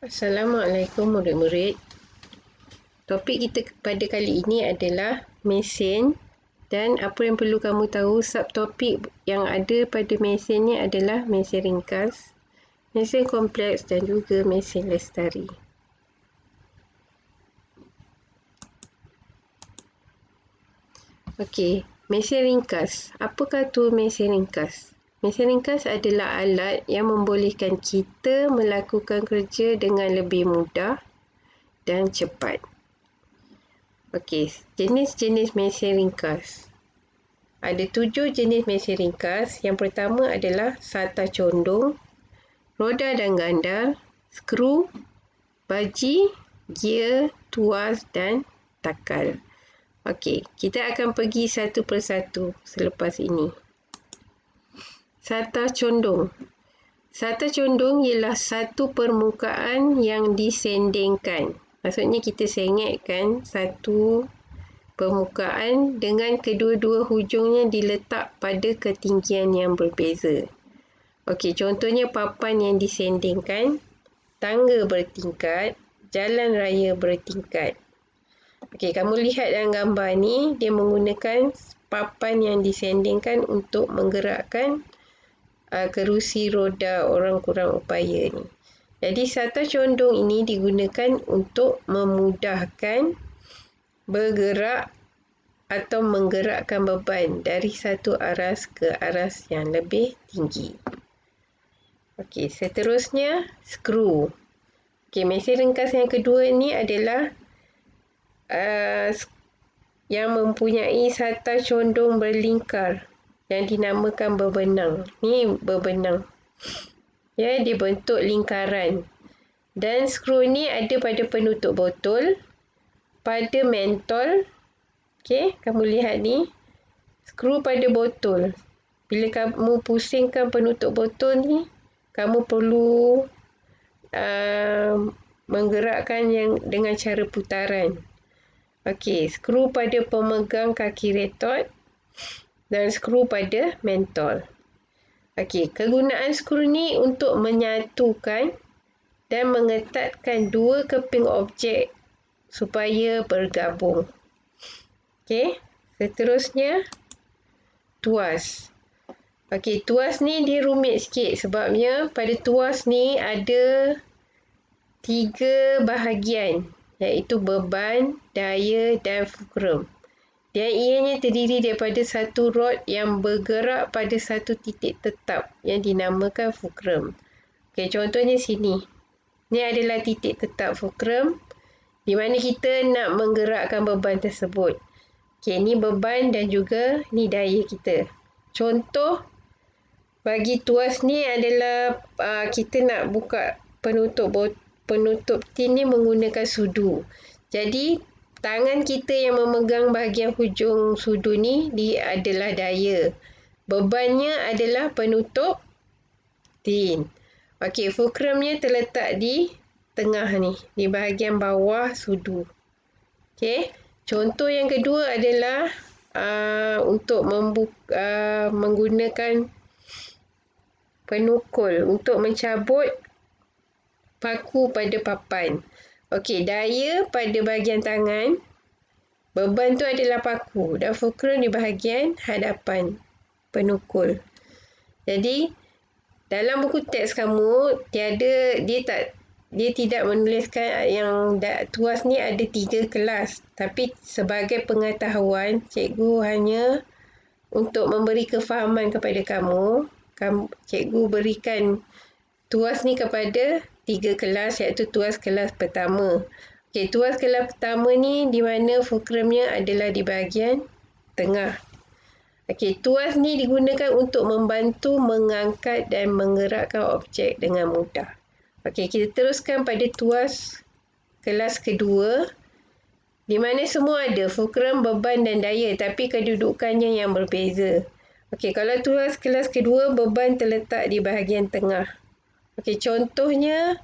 Assalamualaikum murid-murid. Topik kita pada kali ini adalah mesin dan apa yang perlu kamu tahu. Subtopik yang ada pada mesin ni adalah mesin ringkas, mesin kompleks dan juga mesin lestari. Okey, mesin ringkas. Apakah tu mesin ringkas? Mesin ringkas adalah alat yang membolehkan kita melakukan kerja dengan lebih mudah dan cepat. Okey, jenis-jenis mesin ringkas. Ada 7 jenis mesin ringkas. Yang pertama adalah sata condong, roda dan gandar, skru, baji, gear, tuas dan takal. Okey, kita akan pergi satu persatu selepas ini. Sata condong. Sata condong ialah satu permukaan yang disendingkan. Maksudnya kita sengitkan satu permukaan dengan kedua-dua hujungnya diletak pada ketinggian yang berbeza. Okey, contohnya papan yang disendingkan, tangga bertingkat, jalan raya bertingkat. Okey, kamu lihat dalam gambar ni, dia menggunakan papan yang disendingkan untuk menggerakkan kerusi roda orang kurang upaya ni. Jadi sata condong ini digunakan untuk memudahkan bergerak atau menggerakkan beban dari satu aras ke aras yang lebih tinggi. Okey, seterusnya skru. Okey, mesin ringkas yang kedua ni adalah yang mempunyai sata condong berlingkar yang dinamakan berbenang. Ni berbenang. Ya, dia bentuk lingkaran. Dan skru ni ada pada penutup botol, pada mentol. Okey, kamu lihat ni. Skru pada botol. Bila kamu pusingkan penutup botol ni, kamu perlu menggerakkan yang dengan cara putaran. Okey, skru pada pemegang kaki retot dan skru pada mentol. Okey, kegunaan skru ni untuk menyatukan dan mengetatkan dua keping objek supaya bergabung. Okey, seterusnya tuas. Okey, tuas ni dia rumit sikit sebabnya pada tuas ni ada 3 bahagian, iaitu beban, daya dan fulcrum. Dan ianya terdiri daripada satu rod yang bergerak pada satu titik tetap yang dinamakan fulcrum. Okey, contohnya sini. Ini adalah titik tetap fulcrum di mana kita nak menggerakkan beban tersebut. Okey, ini beban dan juga ni daya kita. Contoh bagi tuas ni adalah kita nak buka penutup tin ni menggunakan sudu. Jadi tangan kita yang memegang bahagian hujung sudu ni dia adalah daya. Bebannya adalah penutup tin. Okey, fulcrumnya terletak di tengah ni, di bahagian bawah sudu. Okey, contoh yang kedua adalah untuk menggunakan penukul untuk mencabut paku pada papan. Okey, daya pada bahagian tangan, beban tu adalah paku dan fulcrum di bahagian hadapan penukul. Jadi dalam buku teks kamu dia tidak menuliskan yang tuas ni ada 3 kelas, tapi sebagai pengetahuan cikgu hanya untuk memberi kefahaman kepada kamu, cikgu berikan tuas ni kepada 3 kelas, iaitu tuas kelas pertama. Okey, tuas kelas pertama ni di mana fulcrumnya adalah di bahagian tengah. Okey, tuas ni digunakan untuk membantu mengangkat dan menggerakkan objek dengan mudah. Okey, kita teruskan pada tuas kelas kedua di mana semua ada fulcrum, beban dan daya, tapi kedudukannya yang berbeza. Okey, kalau tuas kelas kedua, beban terletak di bahagian tengah. Okey, contohnya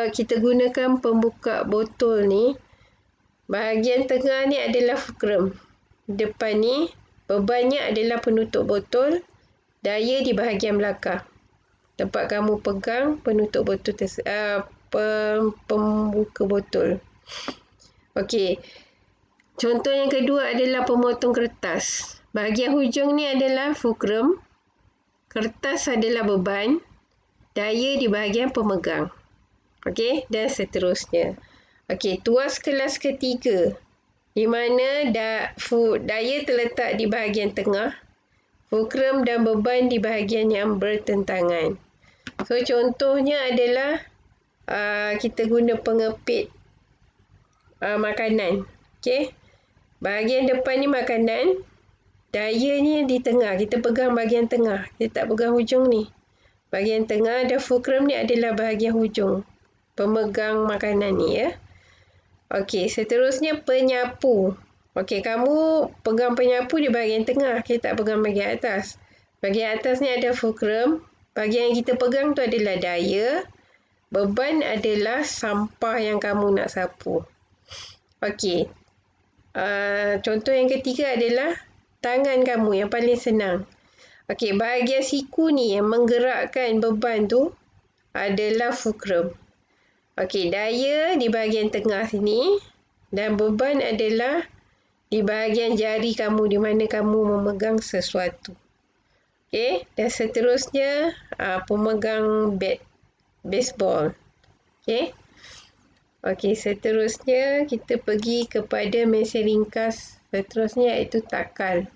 kita gunakan pembuka botol ni. Bahagian tengah ni adalah fulcrum. Depan ni bebannya adalah penutup botol, daya di bahagian belakang. tempat kamu pegang penutup botol pembuka botol. Okey. Contoh yang kedua adalah pemotong kertas. Bahagian hujung ni adalah fulcrum. Kertas adalah beban. Daya di bahagian pemegang. Okey, dan seterusnya. Okey, tuas kelas ketiga. Di mana daya terletak di bahagian tengah. Fulcrum dan beban di bahagian yang bertentangan. So, contohnya adalah kita guna pengepit makanan. Okey. Bahagian depan ni makanan. Daya ni di tengah. Kita pegang bahagian tengah. Kita tak pegang hujung ni. Bahagian tengah dan fulcrum ni adalah bahagian hujung. Pemegang makanan ni ya. Okey, seterusnya penyapu. Okey, kamu pegang penyapu di bahagian tengah. Kita tak pegang bahagian atas. Bahagian atas ni ada fulcrum. Bahagian yang kita pegang tu adalah daya. Beban adalah sampah yang kamu nak sapu. Okey. Contoh yang ketiga adalah tangan kamu yang paling senang. Okey, bahagian siku ni yang menggerakkan beban tu adalah fulcrum. Okey, daya di bahagian tengah sini dan beban adalah di bahagian jari kamu di mana kamu memegang sesuatu. Okey, dan seterusnya pemegang baseball. Okey. Okey, seterusnya kita pergi kepada mesin ringkas seterusnya iaitu takal.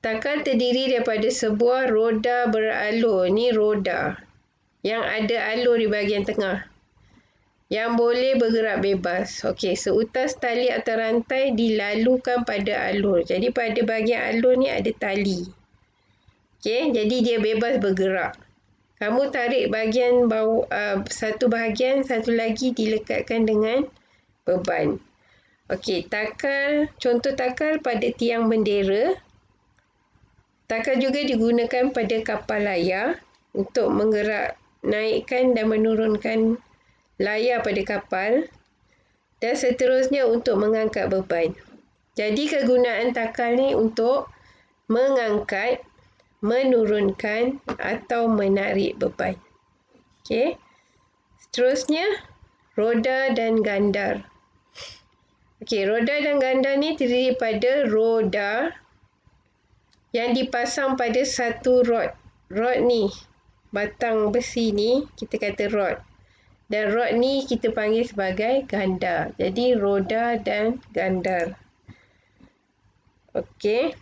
Takal terdiri daripada sebuah roda beralur. Ni roda yang ada alur di bahagian tengah. Yang boleh bergerak bebas. Okey, seutas tali atau rantai dilalukan pada alur. Jadi pada bahagian alur ni ada tali. Okey, jadi dia bebas bergerak. Kamu tarik bahagian bawah, satu bahagian, satu lagi dilekatkan dengan beban. Okey, takal, contoh takal pada tiang bendera. Takal juga digunakan pada kapal layar untuk menggerak, naikkan dan menurunkan layar pada kapal. Dan seterusnya untuk mengangkat beban. Jadi kegunaan takal ni untuk mengangkat, menurunkan atau menarik beban. Okey. Seterusnya, roda dan gandar. Okey, roda dan gandar ni terdiri pada roda yang dipasang pada satu rod. Rod ni, batang besi ni kita kata rod. Dan rod ni kita panggil sebagai gandar. Jadi, roda dan gandar. Okey.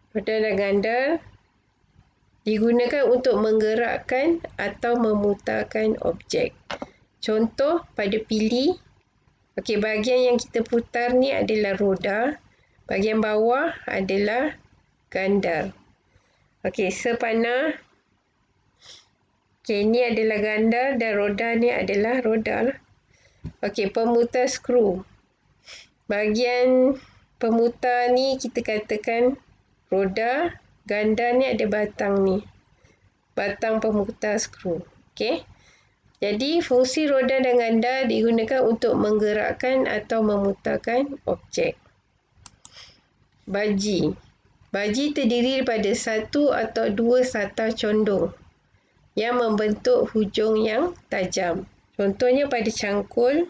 Roda dan gandar digunakan untuk menggerakkan atau memutarkan objek. Contoh pada pili. Okey, bahagian yang kita putar ni adalah roda. Bahagian bawah adalah gandar. Okey, sepanah. Okey, ni adalah gandar dan roda ni adalah roda. Okey, pemutar skru. Bahagian pemutar ni kita katakan roda, gandar ni ada batang ni. Batang pemutar skru. Okey. Jadi, fungsi roda dan gandar digunakan untuk menggerakkan atau memutarkan objek. Baji. Baji terdiri daripada satu atau dua sata condong yang membentuk hujung yang tajam. Contohnya pada cangkul,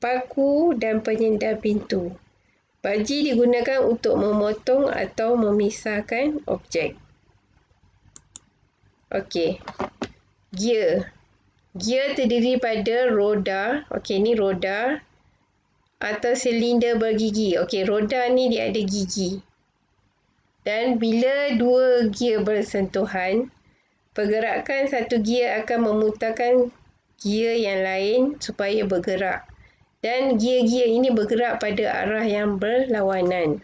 paku dan penyendal pintu. Baji digunakan untuk memotong atau memisahkan objek. Okey. Gear. Gear terdiri pada roda. Okey, ni roda atau silinder bergigi. Okey, roda ni dia ada gigi. Dan bila dua gear bersentuhan, pergerakan satu gear akan memutarkan gear yang lain supaya bergerak. Dan gear-gear ini bergerak pada arah yang berlawanan.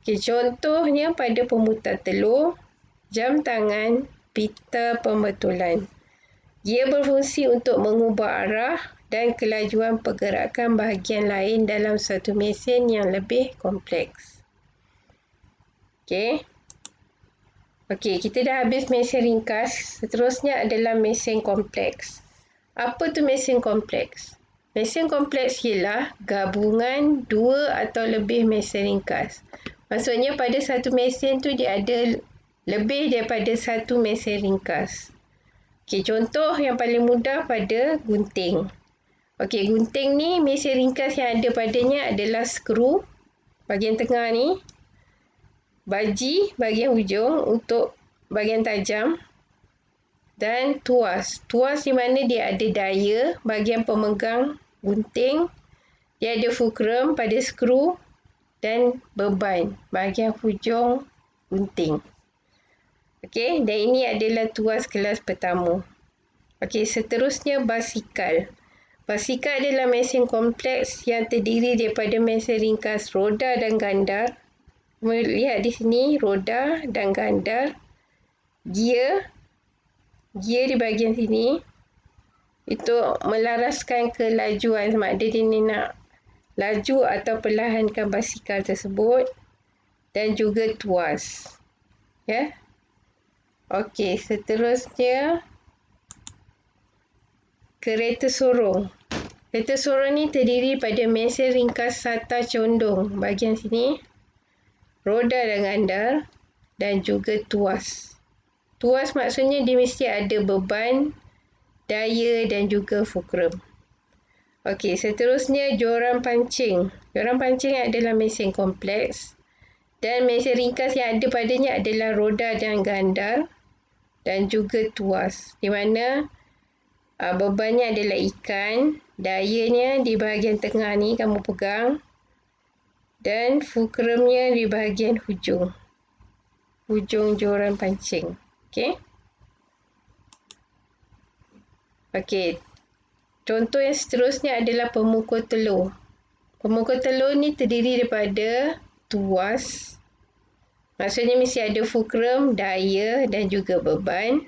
Okey, contohnya pada pemutar telur, jam tangan, pita pembetulan. Gear berfungsi untuk mengubah arah dan kelajuan pergerakan bahagian lain dalam satu mesin yang lebih kompleks. Okey. Okey, kita dah habis mesin ringkas. Seterusnya adalah mesin kompleks. Apa tu mesin kompleks? Mesin kompleks ialah gabungan dua atau lebih mesin ringkas. Maksudnya pada satu mesin tu dia ada lebih daripada satu mesin ringkas. Okey, contoh yang paling mudah pada gunting. Okey, gunting ni mesin ringkas yang ada padanya adalah skru bahagian tengah ni, baji bahagian hujung untuk bahagian tajam, dan tuas. Tuas di mana dia ada daya bahagian pemegang gunting, dia ada fulcrum pada skru dan beban bahagian hujung gunting. Okey, dan ini adalah tuas kelas pertama. Okey, seterusnya basikal. Basikal adalah mesin kompleks yang terdiri daripada mesin ringkas roda dan gandar. Lihat di sini, roda dan gandar. Gear di bahagian sini itu melaraskan kelajuan, sama ada dia nak laju atau perlahankan basikal tersebut, dan juga tuas. Ya. Okey, seterusnya kereta sorong. Kereta sorong ni terdiri pada mesin ringkas sata condong bahagian sini, roda dan gandar, dan juga tuas. Tuas maksudnya dia mesti ada beban, daya dan juga fulcrum. Okey, seterusnya joran pancing. Joran pancing adalah mesin kompleks dan mesin ringkas yang ada padanya adalah roda dan gandar dan juga tuas. Di mana bebannya adalah ikan, dayanya di bahagian tengah ni kamu pegang, dan fulcrumnya di bahagian hujung joran pancing. Okey. Okey. Contoh yang seterusnya adalah pemukul telur. Pemukul telur ni terdiri daripada tuas. Maksudnya mesti ada fulcrum, daya dan juga beban.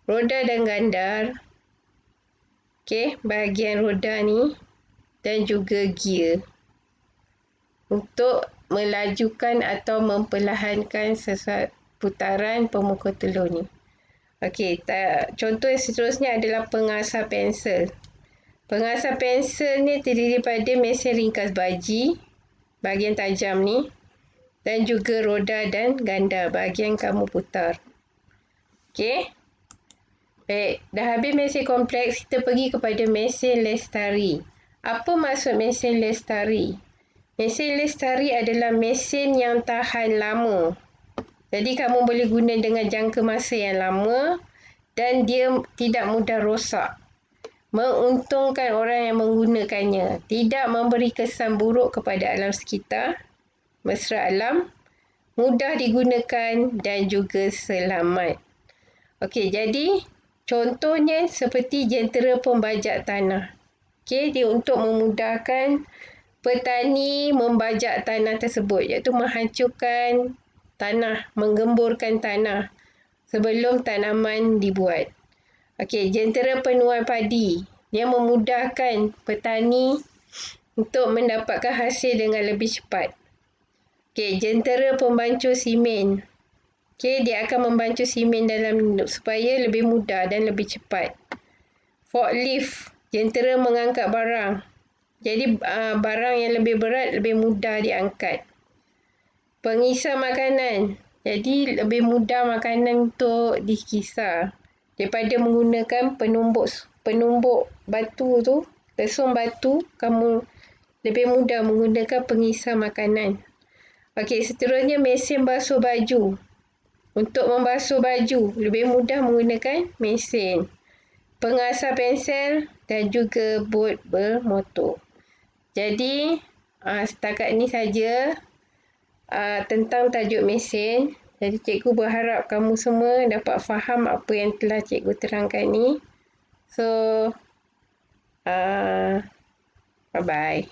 Roda dan gandar. Okey, bahagian roda ni dan juga gear. Untuk melajukan atau memperlahankan putaran pemukul telur ni. Okey, contoh yang seterusnya adalah pengasah pensel. Pengasah pensel ni terdiri pada mesin ringkas baji, bahagian tajam ni, dan juga roda dan gandar, bahagian kamu putar. Okey. Baik, dah habis mesin kompleks, kita pergi kepada mesin lestari. Apa maksud mesin lestari? Mesin lestari adalah mesin yang tahan lama. Jadi kamu boleh guna dengan jangka masa yang lama dan dia tidak mudah rosak. Menguntungkan orang yang menggunakannya. Tidak memberi kesan buruk kepada alam sekitar. Mesra alam. Mudah digunakan dan juga selamat. Okey, jadi contohnya seperti jentera pembajak tanah. Okey, dia untuk memudahkan petani membajak tanah tersebut, iaitu menghancurkan tanah, menggemburkan tanah sebelum tanaman dibuat. Okey, jentera penuai padi. Dia memudahkan petani untuk mendapatkan hasil dengan lebih cepat. Okey, jentera pembancur simen. Okey, dia akan membancur simen dalam supaya lebih mudah dan lebih cepat. Forklift, jentera mengangkat barang. Jadi barang yang lebih berat lebih mudah diangkat. Pengisar makanan. Jadi lebih mudah makanan untuk dikisar daripada menggunakan penumbuk batu tu, lesung batu, kamu lebih mudah menggunakan pengisar makanan. Okey, seterusnya mesin basuh baju. Untuk membasuh baju lebih mudah menggunakan mesin. Pengasah pensel dan juga bot bermotor. Jadi setakat ini saja tentang tajuk mesin. Jadi cikgu berharap kamu semua dapat faham apa yang telah cikgu terangkan ni. So, bye-bye.